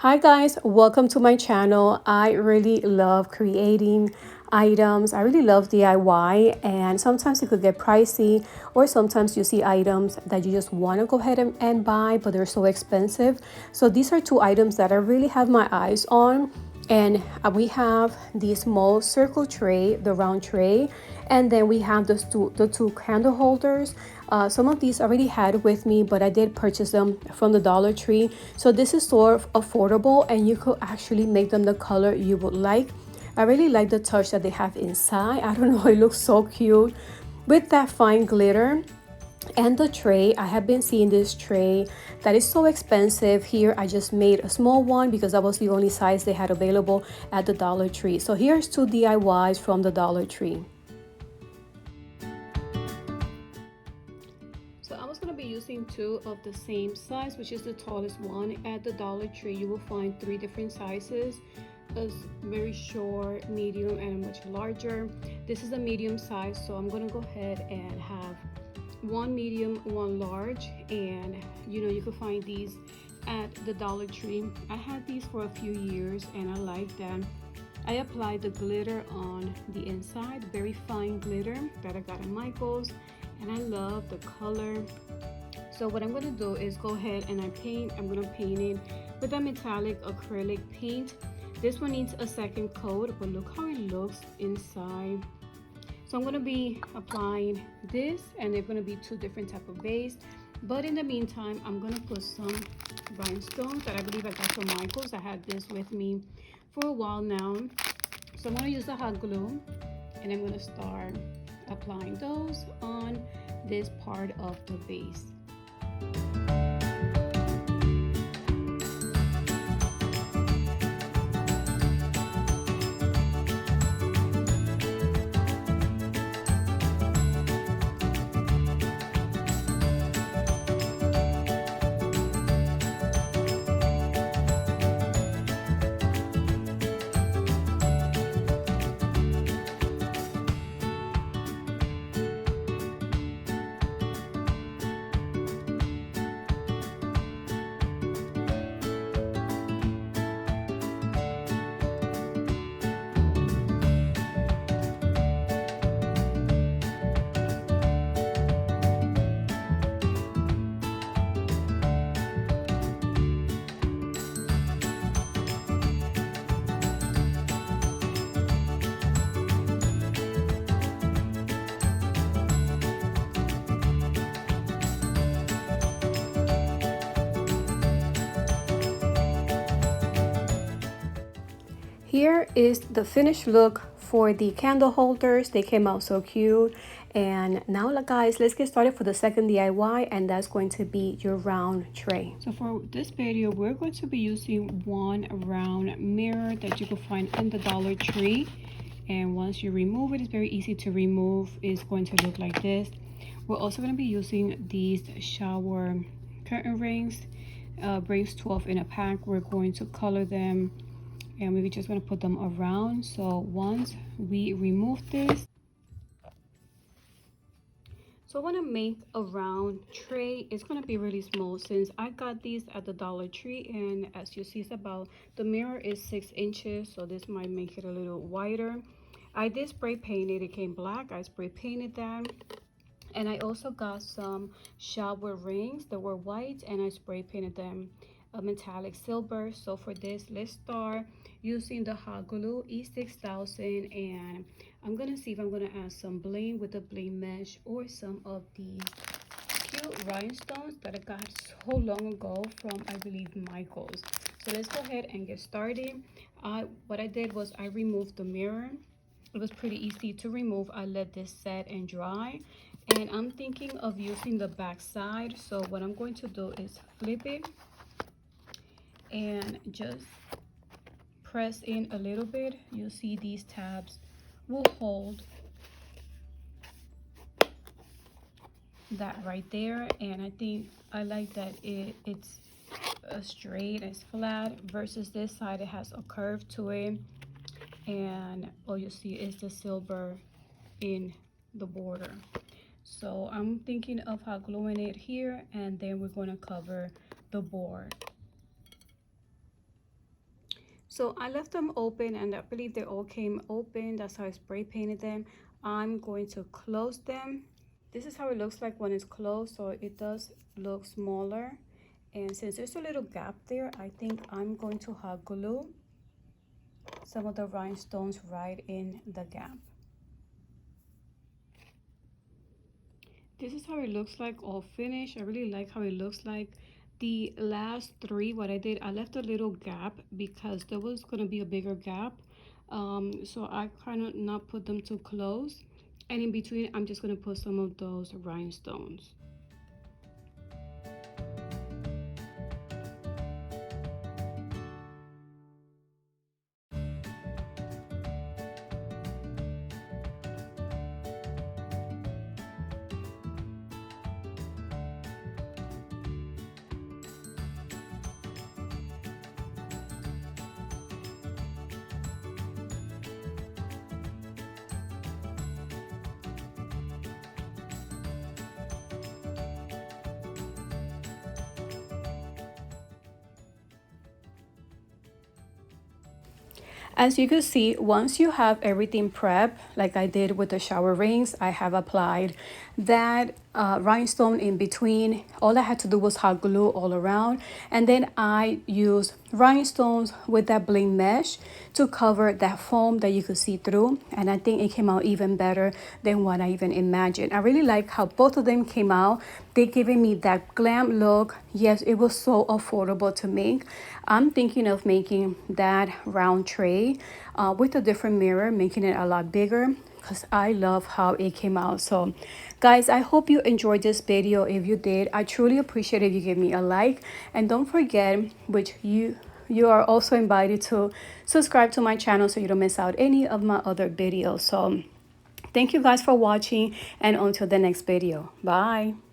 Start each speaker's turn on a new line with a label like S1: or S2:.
S1: Hi guys, welcome to my channel. I really love creating items. I really love DIY, and sometimes it could get pricey, or sometimes you see items that you just want to go ahead and buy, but they're so expensive. So these are two items that I really have my eyes on. And we have the small circle tray, the round tray, and then we have the two candle holders. Some of these I already had with me, but I did purchase them from the Dollar Tree. So this is sort of affordable, and you could actually make them the color you would like. I really like the touch that they have inside. I don't know, it looks so cute with that fine glitter. And the tray, I have been seeing this tray that is so expensive. Here I just made a small one because that was the only size they had available at the Dollar Tree. So here's two DIYs from the Dollar Tree. So I was going to be using two of the same size, which is the tallest one. At the Dollar Tree you will find three different sizes: a very short, medium, and a much larger. This is a medium size, so I'm going to go ahead and have one medium, one large. And you can find these at the Dollar Tree. I had these for a few years and I like them. I applied the glitter on the inside, very fine glitter that I got at Michael's, and I love the color. So what I'm going to do is go ahead and I'm going to paint it with a metallic acrylic paint. This one needs a second coat, but look how it looks inside. So I'm going to be applying this, and they're going to be two different type of base. But in the meantime, I'm going to put some rhinestones that I believe I got from Michael's. I had this with me for a while now. So I'm going to use the hot glue, and I'm going to start applying those on this part of the base. Here is the finished look for the candle holders. They came out so cute. And now guys, let's get started for the second DIY, and that's going to be your round tray. So for this video, we're going to be using one round mirror that you can find in the Dollar Tree. And once you remove it, it's very easy to remove. It's going to look like this. We're also going to be using these shower curtain rings, brings 12 in a pack. We're going to color them, and we're just going to put them around. So once we remove this, so I want to make a round tray. It's going to be really small since I got these at the Dollar Tree, and as you see, it's about, the mirror is 6 inches, so this might make it a little wider. I did spray paint it. It came black. I spray painted that. And I also got some shower rings that were white, and I spray painted them a metallic silver. So for this, let's start using the hot glue E6000, and I'm gonna see if I'm gonna add some bling with the bling mesh, or some of the cute rhinestones that I got so long ago from, I believe, Michael's. So let's go ahead and get started. What I did was I removed the mirror. It was pretty easy to remove. I let this set and dry, and I'm thinking of using the back side. So what I'm going to do is flip it and just press in a little bit. You'll see these tabs will hold that right there, and I think I like that it's straight, it's flat, versus this side it has a curve to it, and all you see is the silver in the border. So I'm thinking of hot gluing it here, and then we're going to cover the board. So I left them open, and I believe they all came open. That's how I spray painted them. I'm going to close them. This is how it looks like when it's closed, so it does look smaller. And since there's a little gap there, I think I'm going to hot glue some of the rhinestones right in the gap. This is how it looks like all finished. I really like how it looks like. The last three, what I did, I left a little gap because there was going to be a bigger gap. So I kind of not put them too close. And in between, I'm just going to put some of those rhinestones. As you can see, once you have everything prepped, like I did with the shower rings, I have applied that rhinestone in between. All I had to do was hot glue all around. And then I used rhinestones with that bling mesh to cover that foam that you could see through. And I think it came out even better than what I even imagined. I really like how both of them came out. They giving me that glam look. Yes, it was so affordable to make. I'm thinking of making that round tray with a different mirror, making it a lot bigger because I love how it came out. So guys, I hope you enjoyed this video. If you did, I truly appreciate if you give me a like, and don't forget, which you are also invited to subscribe to my channel so you don't miss out any of my other videos. So thank you guys for watching, and until the next video, bye.